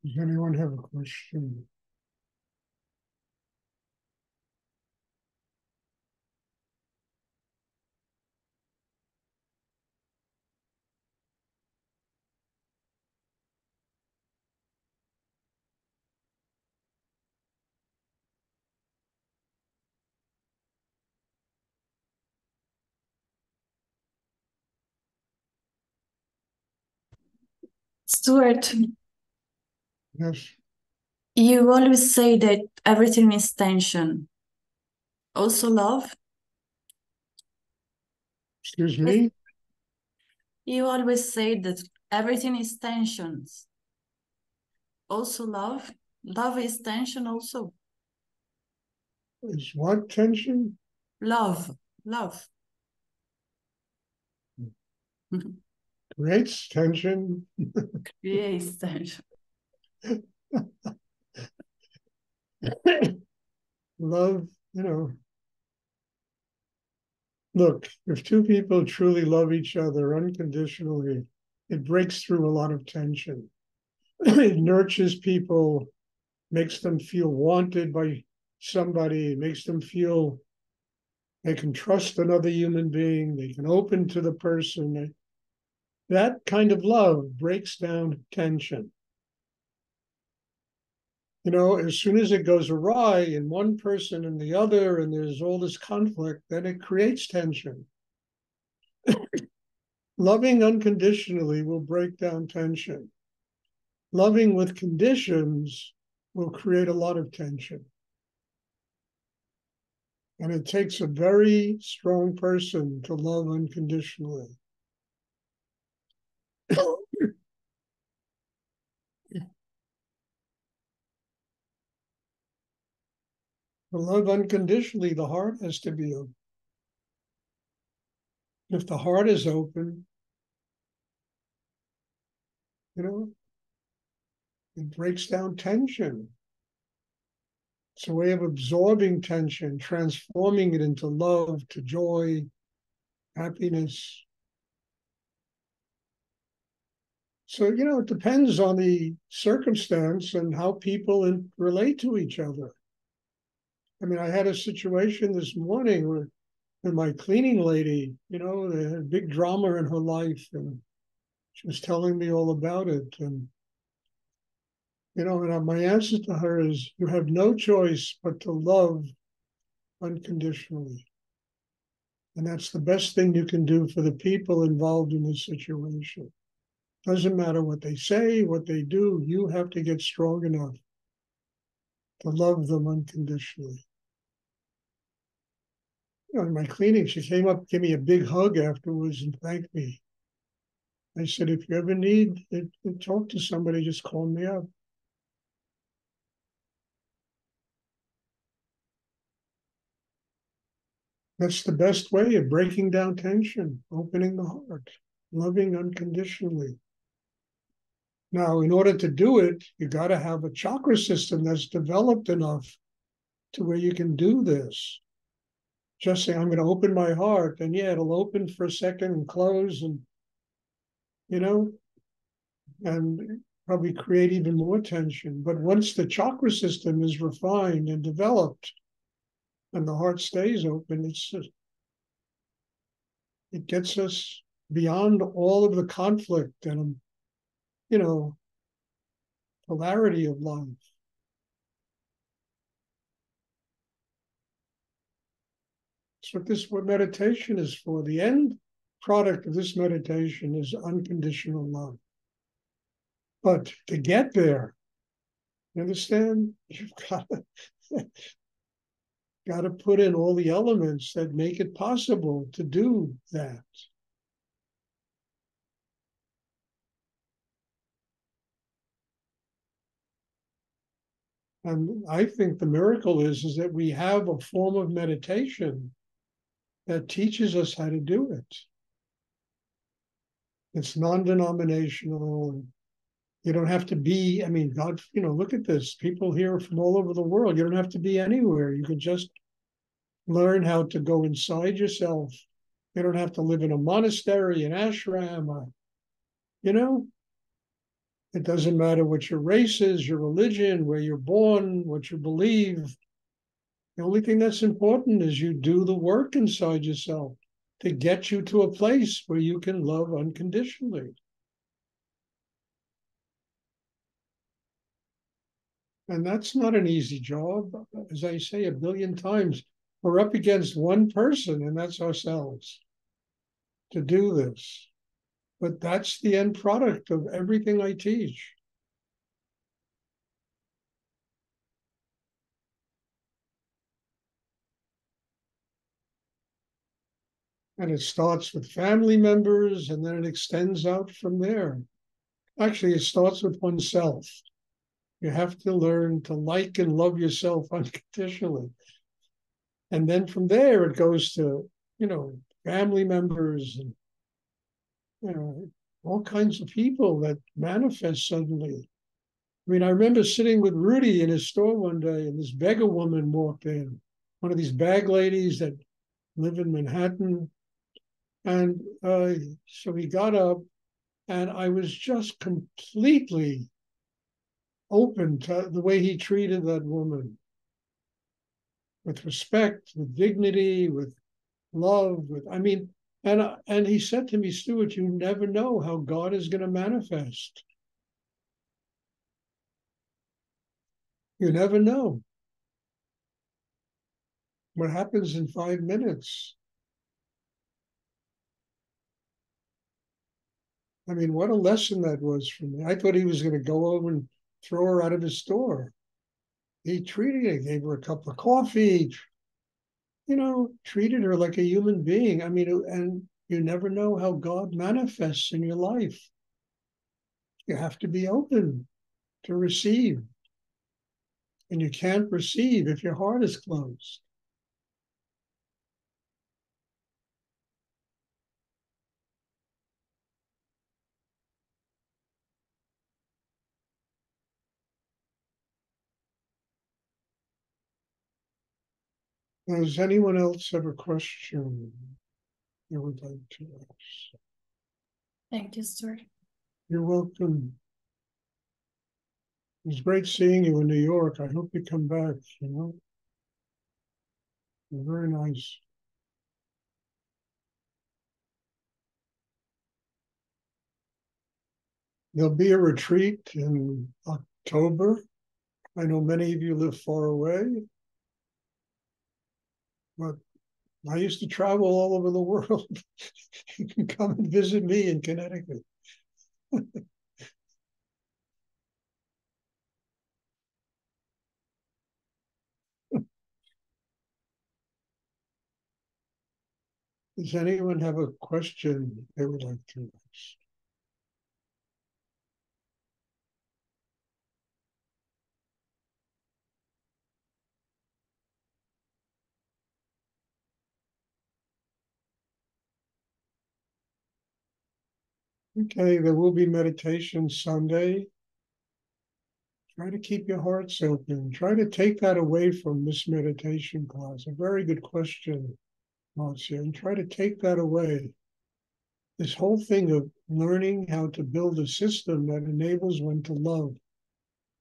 Does anyone have a question? Stuart, Yes, you always say that everything is tension. Also love? excuse Yes. me. You always say that everything is tensions. Also love? Love is tension also. Is what tension? Love. Love. Creates tension. Creates tension. Love, look, if two people truly love each other unconditionally, it breaks through a lot of tension. It nurtures people, makes them feel wanted by somebody, makes them feel they can trust another human being, they can open to the person. That kind of love breaks down tension. As soon as it goes awry in one person and the other, and there's all this conflict, then it creates tension. Loving unconditionally will break down tension. Loving with conditions will create a lot of tension. And it takes a very strong person to love unconditionally. To love unconditionally, the heart has to be open. If the heart is open, you know, it breaks down tension. It's a way of absorbing tension, transforming it into love, to joy, happiness. So, it depends on the circumstance and how people relate to each other. I mean, I had a situation this morning where my cleaning lady, they had a big drama in her life, and she was telling me all about it. And my answer to her is, you have no choice but to love unconditionally. And that's the best thing you can do for the people involved in this situation. Doesn't matter what they say, what they do, you have to get strong enough to love them unconditionally. In my cleaning, she came up, gave me a big hug afterwards and thanked me. I said, if you ever need to talk to somebody, just call me up. That's the best way of breaking down tension, opening the heart, loving unconditionally. Now, in order to do it, you got to have a chakra system that's developed enough to where you can do this. Just say, I'm going to open my heart, and yeah, it'll open for a second and close, and you know, and probably create even more tension. But once the chakra system is refined and developed, and the heart stays open, it gets us beyond all of the conflict and you know polarity of life. That's what meditation is for. The end product of this meditation is unconditional love. But to get there, you understand, you've got to put in all the elements that make it possible to do that. And I think the miracle is that we have a form of meditation that teaches us how to do it. It's non-denominational. You don't have to be, I mean, God, look at this. People here from all over the world. You don't have to be anywhere. You can just learn how to go inside yourself. You don't have to live in a monastery, an ashram, you know, It doesn't matter what your race is, your religion, where you're born, what you believe. The only thing that's important is you do the work inside yourself to get you to a place where you can love unconditionally. And that's not an easy job. As I say a billion times, we're up against one person, and that's ourselves, to do this. But that's the end product of everything I teach. And it starts with family members, and then it extends out from there. Actually, it starts with oneself. You have to learn to like and love yourself unconditionally. And then from there, it goes to, family members and, all kinds of people that manifest suddenly. I mean, I remember sitting with Rudy in his store one day, and this beggar woman walked in, one of these bag ladies that live in Manhattan. And so he got up, and I was just completely open to the way he treated that woman, with respect, with dignity, with love, and he said to me, Stuart, you never know how God is going to manifest. You never know what happens in 5 minutes. I mean, what a lesson that was for me. I thought he was going to go over and throw her out of his store. He treated her, gave her a cup of coffee, treated her like a human being. I mean, and you never know how God manifests in your life. You have to be open to receive. And you can't receive if your heart is closed. Does anyone else have a question they would like to ask? Thank you, Stuart. You're welcome. It was great seeing you in New York. I hope you come back, You're very nice. There'll be a retreat in October. I know many of you live far away, but I used to travel all over the world. You can come and visit me in Connecticut. Does anyone have a question they would like to ask? Okay, there will be meditation Sunday. Try to keep your hearts open. Try to take that away from this meditation class. A very good question, Marcia. And try to take that away. This whole thing of learning how to build a system that enables one to love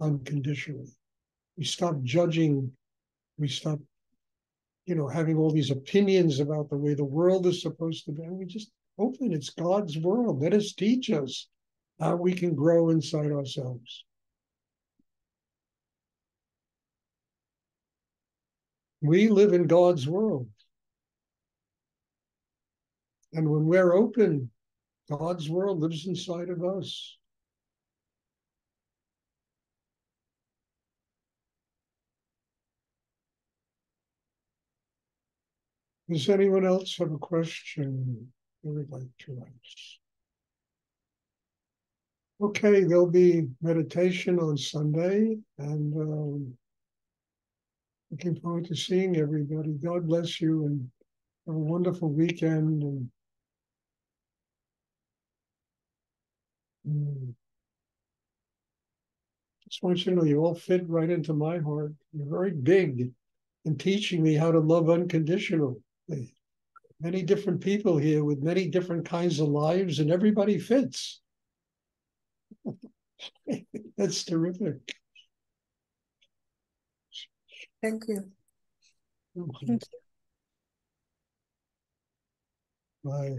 unconditionally. We stop judging. We stop, having all these opinions about the way the world is supposed to be. And we just open. It's God's world. Let us teach us how we can grow inside ourselves. We live in God's world. And when we're open, God's world lives inside of us. Does anyone else have a question they would like to ask? Okay, there'll be meditation on Sunday, and looking forward to seeing everybody. God bless you, and have a wonderful weekend. And just want you to know you all fit right into my heart. You're very big in teaching me how to love unconditionally. Many different people here with many different kinds of lives, and everybody fits. That's terrific. Thank you. Bye.